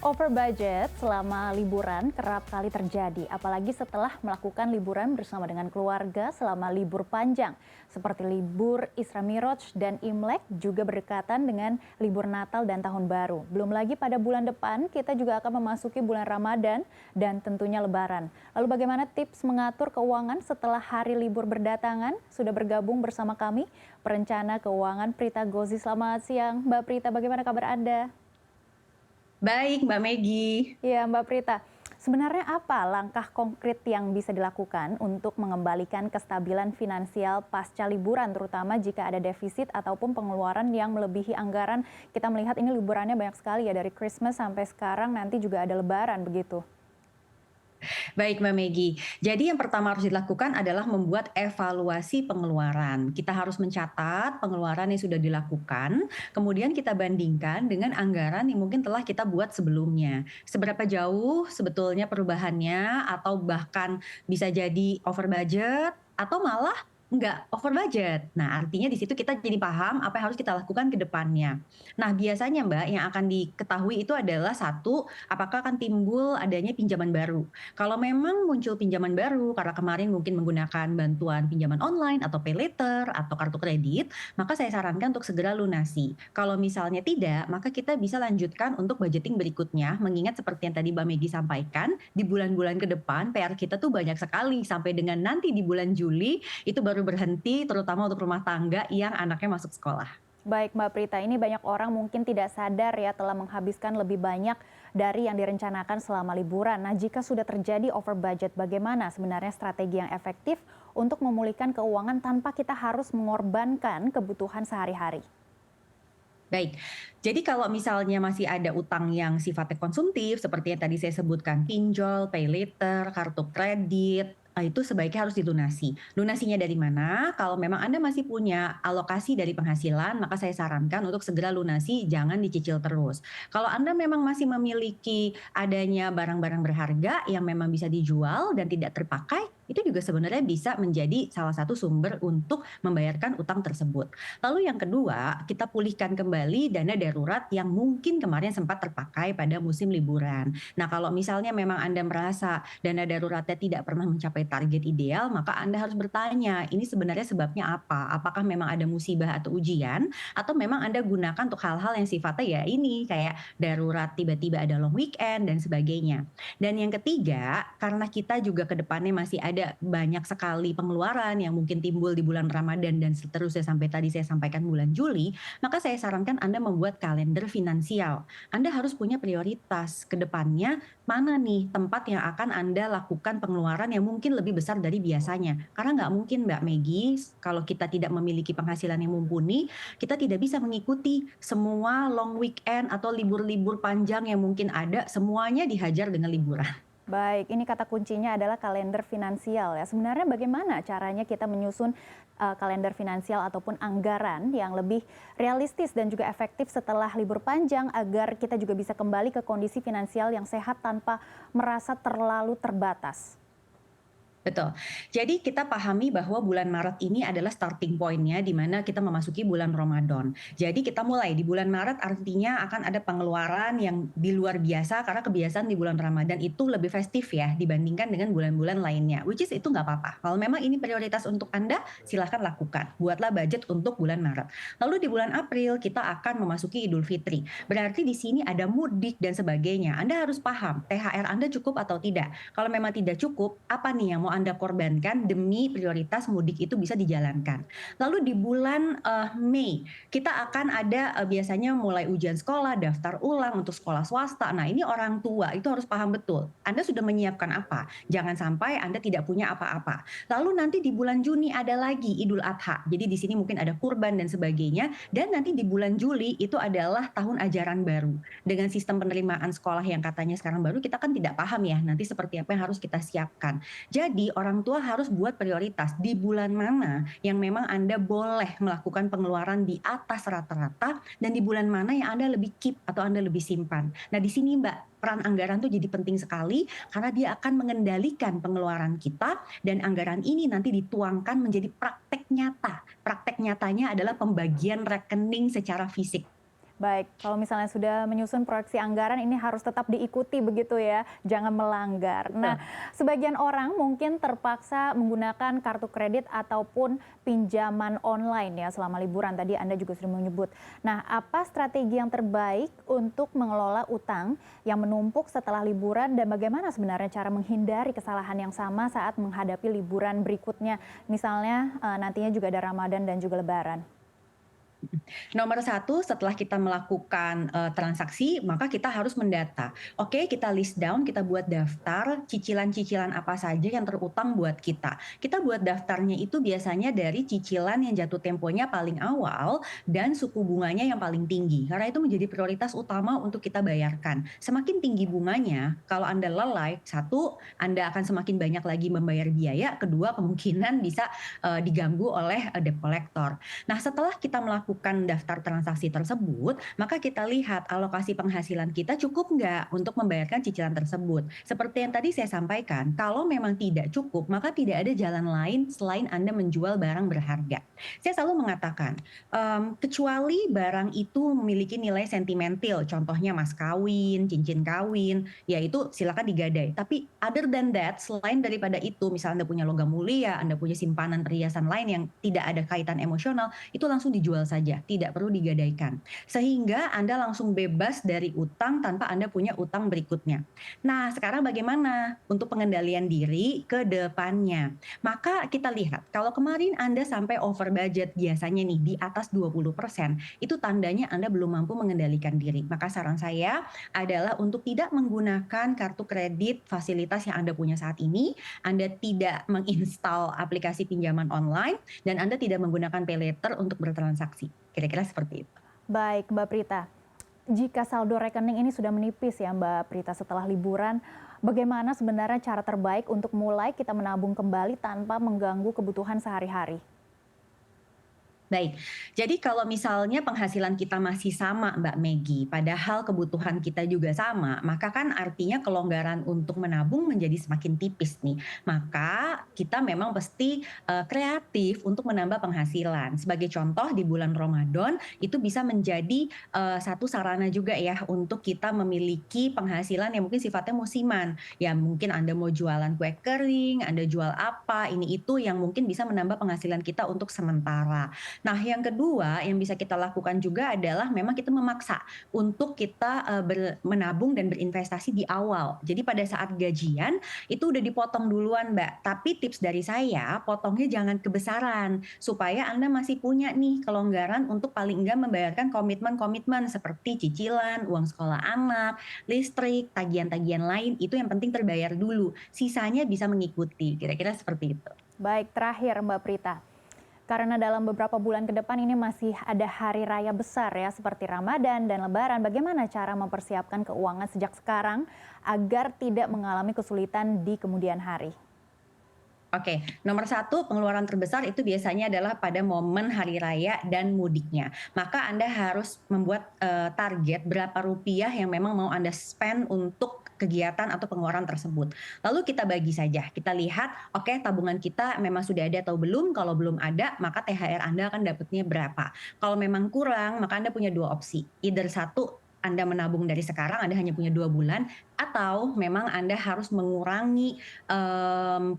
Over budget selama liburan kerap kali terjadi, apalagi setelah melakukan liburan bersama dengan keluarga selama libur panjang. Seperti libur Isra Miraj dan Imlek juga berdekatan dengan libur Natal dan Tahun Baru. Belum lagi pada bulan depan kita juga akan memasuki bulan Ramadan dan tentunya Lebaran. Lalu bagaimana tips mengatur keuangan setelah hari libur berdatangan? Sudah bergabung bersama kami perencana keuangan Prita Gozi. Selamat siang Mbak Prita, bagaimana kabar Anda? Baik, Mbak Meggy. Iya, Mbak Prita. Sebenarnya apa langkah konkret yang bisa dilakukan untuk mengembalikan kestabilan finansial pasca liburan, terutama jika ada defisit ataupun pengeluaran yang melebihi anggaran? Kita melihat ini liburannya banyak sekali ya, dari Christmas sampai sekarang nanti juga ada Lebaran begitu. Baik, Mbak Meggy. Jadi yang pertama harus dilakukan adalah membuat evaluasi pengeluaran. Kita harus mencatat pengeluaran yang sudah dilakukan, kemudian kita bandingkan dengan anggaran yang mungkin telah kita buat sebelumnya. Seberapa jauh sebetulnya perubahannya, atau bahkan bisa jadi over budget, atau malah nggak over budget. Nah, artinya di situ kita jadi paham apa yang harus kita lakukan ke depannya. Nah, biasanya Mbak, yang akan diketahui itu adalah satu, apakah akan timbul adanya pinjaman baru. Kalau memang muncul pinjaman baru karena kemarin mungkin menggunakan bantuan pinjaman online atau pay later atau kartu kredit, maka saya sarankan untuk segera lunasi. Kalau misalnya tidak, maka kita bisa lanjutkan untuk budgeting berikutnya, mengingat seperti yang tadi Mbak Meggy sampaikan, di bulan-bulan ke depan PR kita tuh banyak sekali, sampai dengan nanti di bulan Juli itu baru berhenti, terutama untuk rumah tangga yang anaknya masuk sekolah. Baik Mbak Prita, ini banyak orang mungkin tidak sadar ya telah menghabiskan lebih banyak dari yang direncanakan selama liburan. Nah, jika sudah terjadi over budget, bagaimana sebenarnya strategi yang efektif untuk memulihkan keuangan tanpa kita harus mengorbankan kebutuhan sehari-hari? Baik, jadi kalau misalnya masih ada utang yang sifatnya konsumtif, seperti yang tadi saya sebutkan, pinjol, pay later, kartu kredit, itu sebaiknya harus dilunasi. Lunasinya dari mana? Kalau memang Anda masih punya alokasi dari penghasilan, maka saya sarankan untuk segera lunasi, jangan dicicil terus. Kalau Anda memang masih memiliki adanya barang-barang berharga yang memang bisa dijual dan tidak terpakai, itu juga sebenarnya bisa menjadi salah satu sumber untuk membayarkan utang tersebut. Lalu yang kedua, kita pulihkan kembali dana darurat yang mungkin kemarin sempat terpakai pada musim liburan. Nah, kalau misalnya memang Anda merasa dana daruratnya tidak pernah mencapai target ideal, maka Anda harus bertanya, ini sebenarnya sebabnya apa? Apakah memang ada musibah atau ujian, atau memang Anda gunakan untuk hal-hal yang sifatnya ya ini, kayak darurat tiba-tiba ada long weekend dan sebagainya. Dan yang ketiga, karena kita juga ke depannya masih ada banyak sekali pengeluaran yang mungkin timbul di bulan Ramadan dan seterusnya sampai tadi saya sampaikan bulan Juli, maka saya sarankan Anda membuat kalender finansial. Anda harus punya prioritas ke depannya, mana nih tempat yang akan Anda lakukan pengeluaran yang mungkin lebih besar dari biasanya. Karena nggak mungkin Mbak Meggy, kalau kita tidak memiliki penghasilan yang mumpuni, kita tidak bisa mengikuti semua long weekend atau libur-libur panjang yang mungkin ada, semuanya dihajar dengan liburan. Baik, ini kata kuncinya adalah kalender finansial ya. Sebenarnya bagaimana caranya kita menyusun kalender finansial ataupun anggaran yang lebih realistis dan juga efektif setelah libur panjang agar kita juga bisa kembali ke kondisi finansial yang sehat tanpa merasa terlalu terbatas? Betul. Jadi kita pahami bahwa bulan Maret ini adalah starting point-nya di mana kita memasuki bulan Ramadan. Jadi kita mulai di bulan Maret, artinya akan ada pengeluaran yang di luar biasa karena kebiasaan di bulan Ramadan itu lebih festif ya dibandingkan dengan bulan-bulan lainnya. Which is itu nggak apa-apa. Kalau memang ini prioritas untuk Anda, silahkan lakukan. Buatlah budget untuk bulan Maret. Lalu di bulan April kita akan memasuki Idul Fitri. Berarti di sini ada mudik dan sebagainya. Anda harus paham THR Anda cukup atau tidak. Kalau memang tidak cukup, apa nih yang mau Anda korbankan demi prioritas mudik itu bisa dijalankan. Lalu di bulan Mei, kita akan ada biasanya mulai ujian sekolah, daftar ulang untuk sekolah swasta. Nah, ini orang tua itu harus paham betul. Anda sudah menyiapkan apa? Jangan sampai Anda tidak punya apa-apa. Lalu nanti di bulan Juni ada lagi Idul Adha. Jadi di sini mungkin ada kurban dan sebagainya. Dan nanti di bulan Juli itu adalah tahun ajaran baru. Dengan sistem penerimaan sekolah yang katanya sekarang baru, kita kan tidak paham ya nanti seperti apa yang harus kita siapkan. Jadi orang tua harus buat prioritas di bulan mana yang memang Anda boleh melakukan pengeluaran di atas rata-rata dan di bulan mana yang Anda lebih keep atau Anda lebih simpan. Nah, di sini Mbak, peran anggaran tuh jadi penting sekali karena dia akan mengendalikan pengeluaran kita dan anggaran ini nanti dituangkan menjadi praktek nyata. Praktek nyatanya adalah pembagian rekening secara fisik. Baik, kalau misalnya sudah menyusun proyeksi anggaran ini harus tetap diikuti begitu ya, jangan melanggar. Nah, Betul. sebagian orang mungkin terpaksa menggunakan kartu kredit ataupun pinjaman online ya selama liburan, tadi Anda juga sudah menyebut. Nah, apa strategi yang terbaik untuk mengelola utang yang menumpuk setelah liburan dan bagaimana sebenarnya cara menghindari kesalahan yang sama saat menghadapi liburan berikutnya? Misalnya nantinya juga ada Ramadan dan juga Lebaran. Nomor satu, setelah kita melakukan transaksi, maka kita harus mendata. Oke, kita list down, kita buat daftar cicilan-cicilan apa saja yang terutang buat kita. Kita buat daftarnya itu biasanya dari cicilan yang jatuh temponya paling awal dan suku bunganya yang paling tinggi. Karena itu menjadi prioritas utama untuk kita bayarkan. Semakin tinggi bunganya, kalau Anda lalai, satu, Anda akan semakin banyak lagi membayar biaya. Kedua, kemungkinan bisa diganggu oleh debt collector. Nah, setelah kita melakukan daftar transaksi tersebut, maka kita lihat alokasi penghasilan kita cukup nggak untuk membayarkan cicilan tersebut. Seperti yang tadi saya sampaikan, kalau memang tidak cukup, maka tidak ada jalan lain selain Anda menjual barang berharga. Saya selalu mengatakan, kecuali barang itu memiliki nilai sentimental, contohnya mas kawin, cincin kawin, ya itu silakan digadai. Tapi other than that, selain daripada itu, misalnya Anda punya logam mulia, Anda punya simpanan perhiasan lain yang tidak ada kaitan emosional, itu langsung dijual saja, tidak perlu digadaikan. Sehingga Anda langsung bebas dari utang tanpa Anda punya utang berikutnya. Nah, sekarang bagaimana untuk pengendalian diri ke depannya? Maka kita lihat, kalau kemarin Anda sampai over budget biasanya nih di atas 20%, itu tandanya Anda belum mampu mengendalikan diri. Maka saran saya adalah untuk tidak menggunakan kartu kredit fasilitas yang Anda punya saat ini, Anda tidak menginstal aplikasi pinjaman online, dan Anda tidak menggunakan pay later untuk bertransaksi. Kira-kira seperti itu. Baik, Mbak Prita. Jika saldo rekening ini sudah menipis ya Mbak Prita setelah liburan, bagaimana sebenarnya cara terbaik untuk mulai kita menabung kembali tanpa mengganggu kebutuhan sehari-hari? Baik, jadi kalau misalnya penghasilan kita masih sama Mbak Meggy, padahal kebutuhan kita juga sama, maka kan artinya kelonggaran untuk menabung menjadi semakin tipis nih. Maka kita memang pasti kreatif untuk menambah penghasilan. Sebagai contoh di bulan Ramadan itu bisa menjadi satu sarana juga ya untuk kita memiliki penghasilan yang mungkin sifatnya musiman. Ya mungkin Anda mau jualan kue kering, Anda jual apa, ini itu yang mungkin bisa menambah penghasilan kita untuk sementara. Nah, yang kedua yang bisa kita lakukan juga adalah memang kita memaksa untuk kita menabung dan berinvestasi di awal. Jadi pada saat gajian itu udah dipotong duluan, Mbak. Tapi tips dari saya, potongnya jangan kebesaran supaya Anda masih punya nih kelonggaran untuk paling enggak membayarkan komitmen-komitmen seperti cicilan, uang sekolah anak, listrik, tagihan-tagihan lain itu yang penting terbayar dulu. Sisanya bisa mengikuti. Kira-kira seperti itu. Baik, terakhir Mbak Prita. Karena dalam beberapa bulan ke depan ini masih ada hari raya besar ya seperti Ramadan dan Lebaran. Bagaimana cara mempersiapkan keuangan sejak sekarang agar tidak mengalami kesulitan di kemudian hari? Oke, nomor satu pengeluaran terbesar itu biasanya adalah pada momen hari raya dan mudiknya. Maka Anda harus membuat target berapa rupiah yang memang mau Anda spend untuk kegiatan atau pengeluaran tersebut. Lalu kita bagi saja, kita lihat, oke tabungan kita memang sudah ada atau belum. Kalau belum ada, maka THR Anda akan dapatnya berapa. Kalau memang kurang, maka Anda punya dua opsi. Either satu, Anda menabung dari sekarang, Anda hanya punya 2 bulan, atau memang Anda harus mengurangi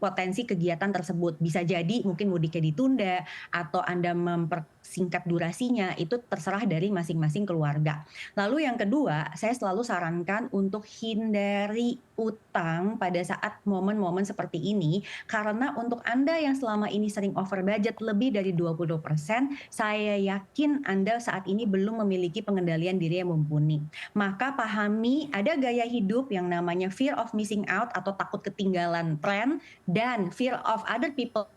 potensi kegiatan tersebut. Bisa jadi mungkin mudiknya ditunda atau Anda mempersingkat durasinya, itu terserah dari masing-masing keluarga. Lalu yang kedua, saya selalu sarankan untuk hindari utang pada saat momen-momen seperti ini, karena untuk Anda yang selama ini sering over budget lebih dari 20%, saya yakin Anda saat ini belum memiliki pengendalian diri yang mumpuni. Maka pahami ada gaya hidup yang namanya fear of missing out atau takut ketinggalan tren dan fear of other people,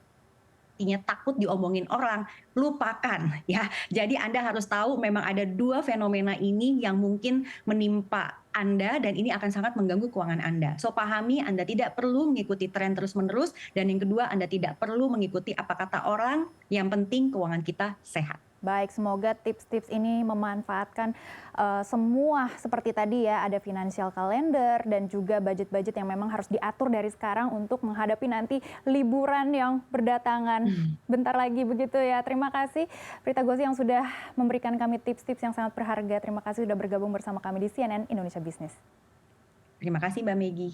artinya takut diomongin orang, lupakan ya. Jadi Anda harus tahu memang ada dua fenomena ini yang mungkin menimpa Anda dan ini akan sangat mengganggu keuangan Anda. So pahami Anda tidak perlu mengikuti tren terus-menerus dan yang kedua Anda tidak perlu mengikuti apa kata orang, yang penting keuangan kita sehat. Baik, semoga tips-tips ini memanfaatkan semua seperti tadi ya, ada financial calendar dan juga budget-budget yang memang harus diatur dari sekarang untuk menghadapi nanti liburan yang berdatangan bentar lagi begitu ya. Terima kasih Prita Gosi yang sudah memberikan kami tips-tips yang sangat berharga. Terima kasih sudah bergabung bersama kami di CNN Indonesia Business. Terima kasih Mbak Megi.